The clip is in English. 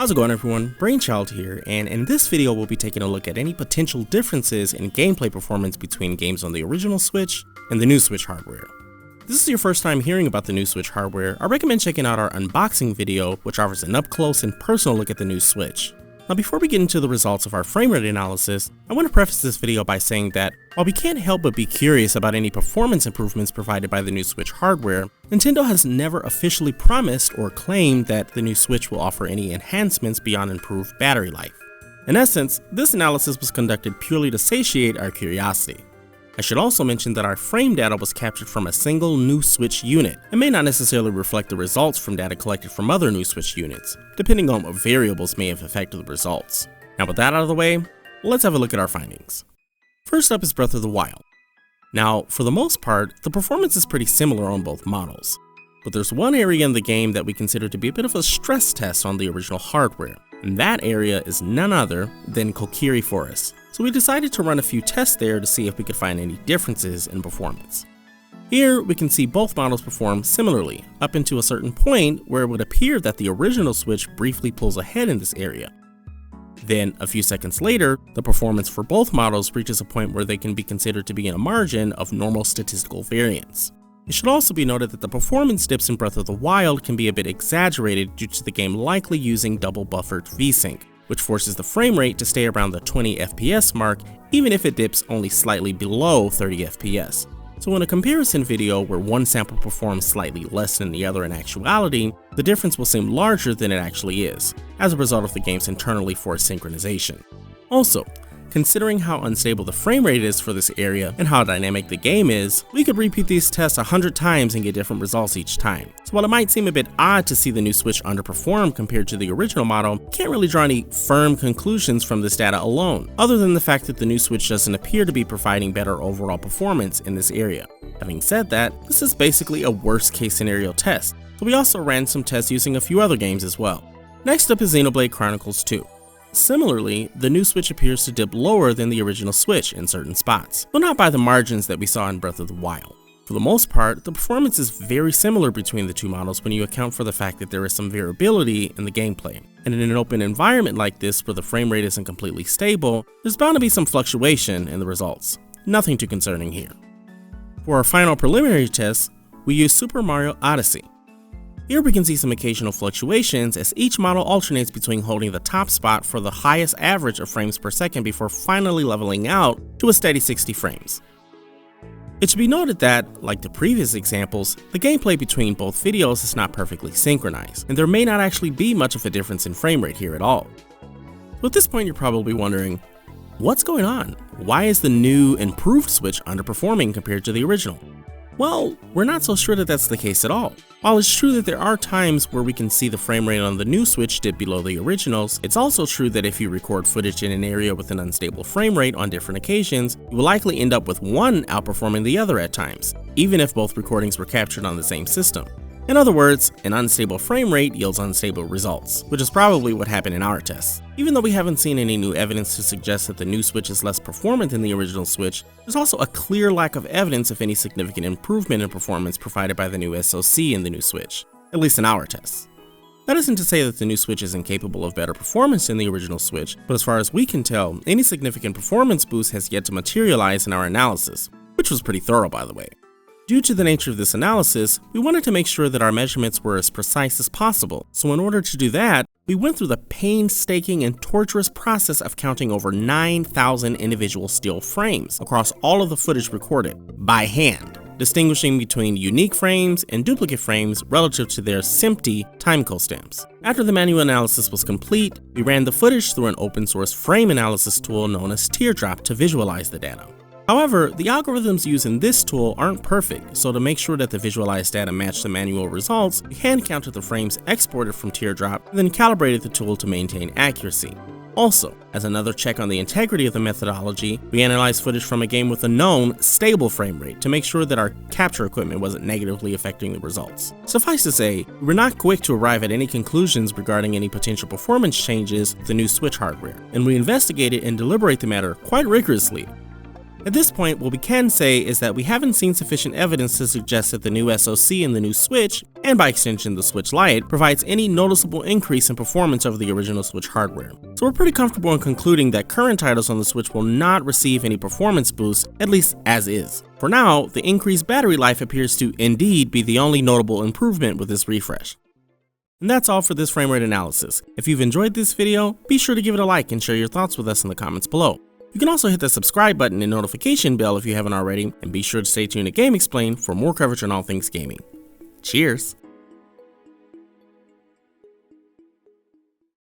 How's it going everyone, Brainchild here, and in this video we'll be taking a look at any potential differences in gameplay performance between games on the original Switch and the new Switch hardware. If this is your first time hearing about the new Switch hardware, I recommend checking out our unboxing video, which offers an up-close and personal look at the new Switch. Now before we get into the results of our frame rate analysis, I want to preface this video by saying that while we can't help but be curious about any performance improvements provided by the new Switch hardware, Nintendo has never officially promised or claimed that the new Switch will offer any enhancements beyond improved battery life. In essence, this analysis was conducted purely to satiate our curiosity. I should also mention that our frame data was captured from a single new Switch unit and may not necessarily reflect the results from data collected from other new Switch units, depending on what variables may have affected the results. Now with that out of the way, let's have a look at our findings. First up is Breath of the Wild. Now, for the most part, the performance is pretty similar on both models, but there's one area in the game that we consider to be a bit of a stress test on the original hardware, and that area is none other than Korok Forest. So we decided to run a few tests there to see if we could find any differences in performance. Here we can see both models perform similarly, up into a certain point where it would appear that the original Switch briefly pulls ahead in this area. Then, a few seconds later, the performance for both models reaches a point where they can be considered to be in a margin of normal statistical variance. It should also be noted that the performance dips in Breath of the Wild can be a bit exaggerated due to the game likely using double buffered VSync, which forces the frame rate to stay around the 20 FPS mark even if it dips only slightly below 30 FPS. So in a comparison video where one sample performs slightly less than the other in actuality, the difference will seem larger than it actually is, as a result of the game's internally forced synchronization. Also, considering how unstable the frame rate is for this area and how dynamic the game is, we could repeat these tests 100 times and get different results each time. So while it might seem a bit odd to see the new Switch underperform compared to the original model, can't really draw any firm conclusions from this data alone, other than the fact that the new Switch doesn't appear to be providing better overall performance in this area. Having said that, this is basically a worst case scenario test, so we also ran some tests using a few other games as well. Next up is Xenoblade Chronicles 2. Similarly, the new Switch appears to dip lower than the original Switch in certain spots, but not by the margins that we saw in Breath of the Wild. For the most part, the performance is very similar between the two models when you account for the fact that there is some variability in the gameplay. And in an open environment like this where the frame rate isn't completely stable, there's bound to be some fluctuation in the results. Nothing too concerning here. For our final preliminary test, we use Super Mario Odyssey. Here we can see some occasional fluctuations as each model alternates between holding the top spot for the highest average of frames per second before finally leveling out to a steady 60 frames. It should be noted that, like the previous examples, the gameplay between both videos is not perfectly synchronized, and there may not actually be much of a difference in frame rate here at all. So at this point you're probably wondering, what's going on? Why is the new, improved Switch underperforming compared to the original? Well, we're not so sure that that's the case at all. While it's true that there are times where we can see the frame rate on the new Switch dip below the originals, it's also true that if you record footage in an area with an unstable frame rate on different occasions, you will likely end up with one outperforming the other at times, even if both recordings were captured on the same system. In other words, an unstable frame rate yields unstable results, which is probably what happened in our tests. Even though we haven't seen any new evidence to suggest that the new Switch is less performant than the original Switch, there's also a clear lack of evidence of any significant improvement in performance provided by the new SoC in the new Switch, at least in our tests. That isn't to say that the new Switch is incapable of better performance than the original Switch, but as far as we can tell, any significant performance boost has yet to materialize in our analysis, which was pretty thorough by the way. Due to the nature of this analysis, we wanted to make sure that our measurements were as precise as possible, so in order to do that, we went through the painstaking and torturous process of counting over 9,000 individual still frames across all of the footage recorded, by hand, distinguishing between unique frames and duplicate frames relative to their SMPTE timecode stamps. After the manual analysis was complete, we ran the footage through an open source frame analysis tool known as Teardrop to visualize the data. However, the algorithms used in this tool aren't perfect, so to make sure that the visualized data match the manual results, we hand counted the frames exported from Teardrop and then calibrated the tool to maintain accuracy. Also, as another check on the integrity of the methodology, we analyzed footage from a game with a known, stable frame rate to make sure that our capture equipment wasn't negatively affecting the results. Suffice to say, we were not quick to arrive at any conclusions regarding any potential performance changes with the new Switch hardware, and we investigated and deliberated the matter quite rigorously. At this point, what we can say is that we haven't seen sufficient evidence to suggest that the new SoC in the new Switch, and by extension the Switch Lite, provides any noticeable increase in performance over the original Switch hardware. So we're pretty comfortable in concluding that current titles on the Switch will not receive any performance boost, at least as is. For now, the increased battery life appears to indeed be the only notable improvement with this refresh. And that's all for this frame rate analysis. If you've enjoyed this video, be sure to give it a like and share your thoughts with us in the comments below. You can also hit the subscribe button and notification bell if you haven't already, and be sure to stay tuned to Game Explain for more coverage on all things gaming. Cheers!